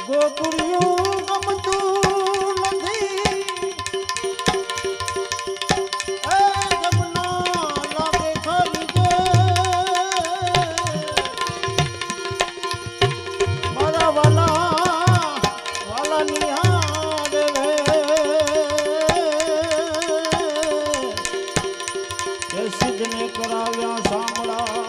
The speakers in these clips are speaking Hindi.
ગોકુળિયું ગમતું નથી એ જમના લાગે ખરી જે મારા વાલા નિહારે રે સિદ્ધને કરાવ્યા સાંભળા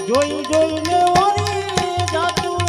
જોઈ જોઈને ઓરી જાતું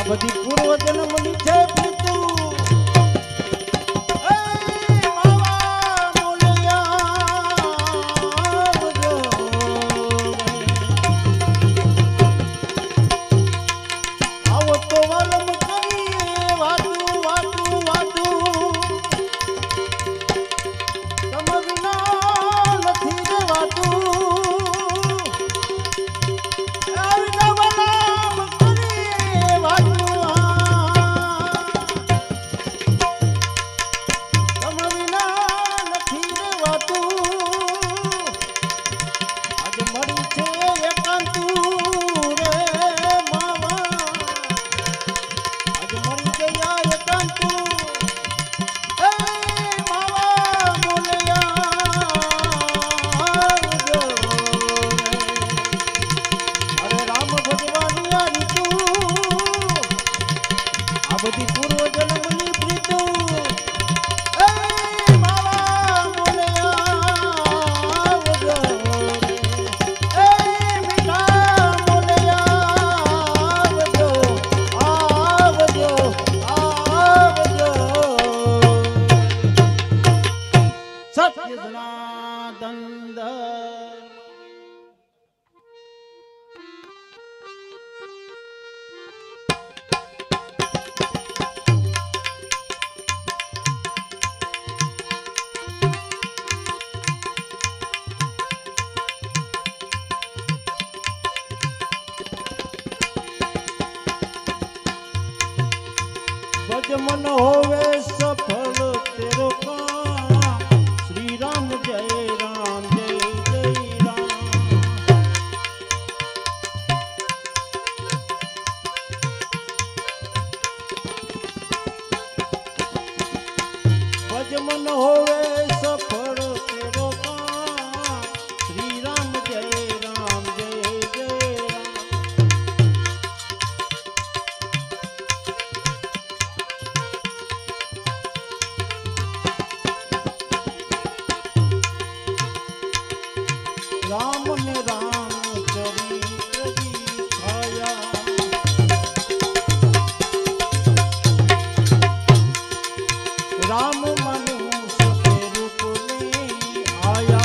બધી પૂર્વ જન્મની છે પ્રીતું એ માવા મોલિયા આવો તો વલમ કરીએ વાતું વાતું વાતું તમ વિના નથી રેવાતું બધી પૂર્વ જન્મની પ્રીતું એ માવા મોલિયા આવજો એ મીઠા મોલિયા આવજો આવજો આવજો સત્ય જનાર્દન भज मन होवे सफल तेरो काम श्री राम जय राम जय जय राम भज मन होवे सफल तेरो काम श्री राम जय राम जय जय राम ने राम चरित्र दिखाया राम मनुष्य के रूप में आया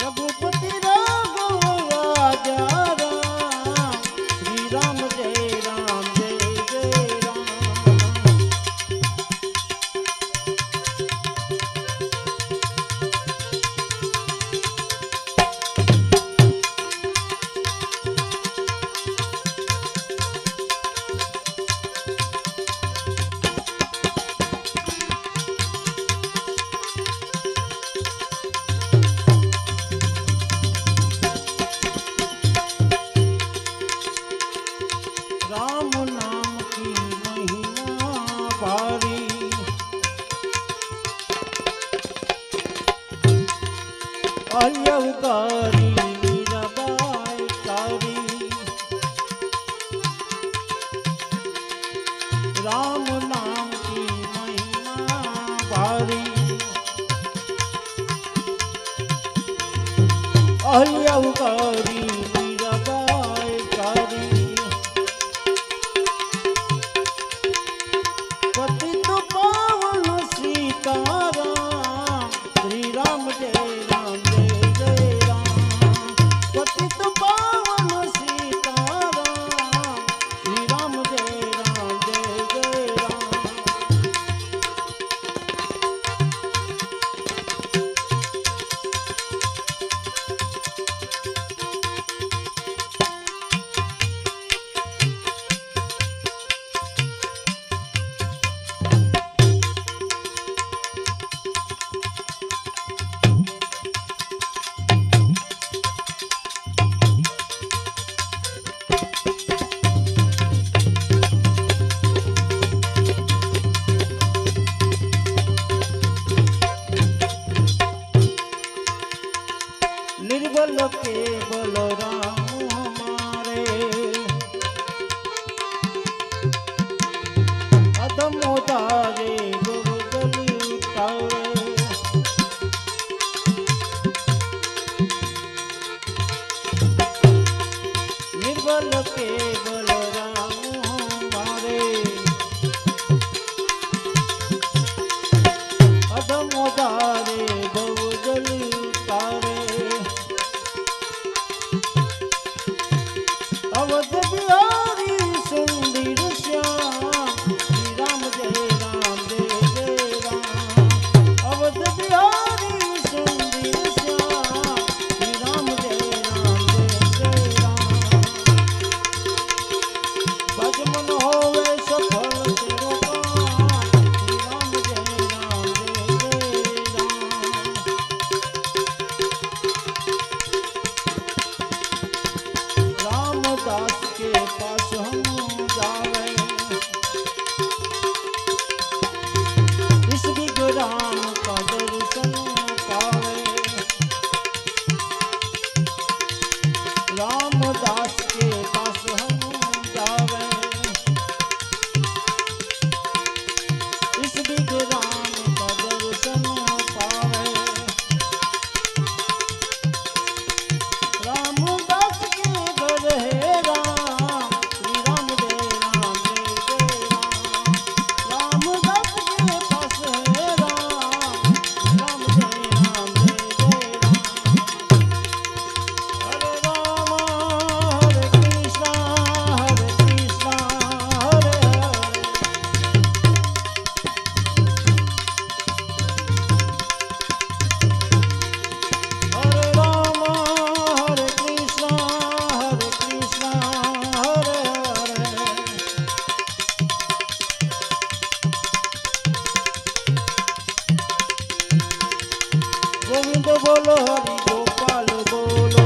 रघुपति राघव राजा राम श्री राम जय राम जय जय राम राम नाम की महिमा भारी अयवकारी मीराबाई कारी राम नाम की महिमा भारी अयवकारी मीराबाई निर्बल केवल राम हमारे अधमो तारे गुरुदल तारे निर्बल केवल राम हमारे अधमो तारे बहुदल तारे अवध बिहारी सुंदर श्याम श्री राम जय राम जय जय राम अवध बिहारी सुंदर श्याम श्री राम जय राम भज मन होवे सफल तेरो काम श्री राम जय राम रामदास के पास हम जावे इस विग्राम का दर्शन पावे रामदास के पास हम जावे इस विग्राम का दर्शन पावे रामदास के घर है राम श्री राम जय राम रामदास के पास है राम राम जय राम हरे राम हरे कृष्णा हरे हरे हरे राम हरे कृष्णा हरे हरे गोविंद बोलो हरि गोपाल बोलो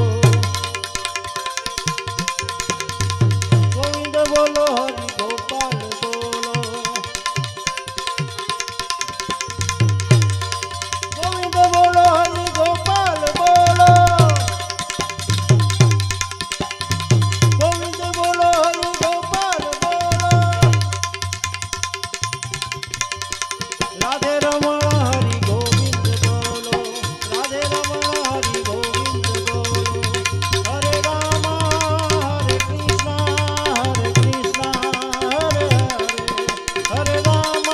गोविंद बोलो हरि गोपाल बोलो गोविंद बोलो हरि गोपाल बोलो गोविंद बोलो हरि गोपाल बोलो राधे रमण हरि गोविंद बोलो राधे रमण हरि गोविंद बोलो हरे राम हरे कृष्णा हरे हरे राम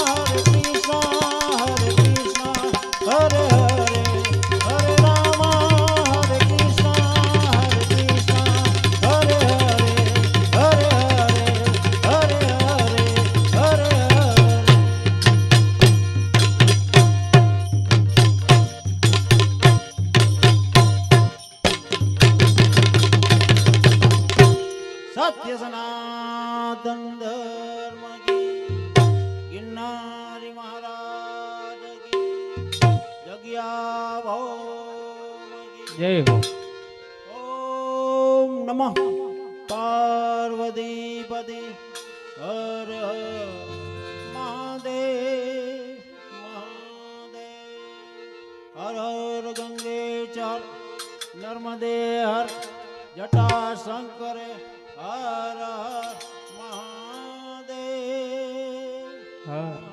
हरे कृष्णा हरे हरे राम हरे कृष्णा हरे हरे सत्य सनातन धर्म की गिरनारी महाराज की जगिया भौम की जय हो। ओम नमः पार्वती पति हर हर महादेव महादेव हर हर गंगे चर नर्मदे हर जटा शंकर हर हर महादेव हाँ।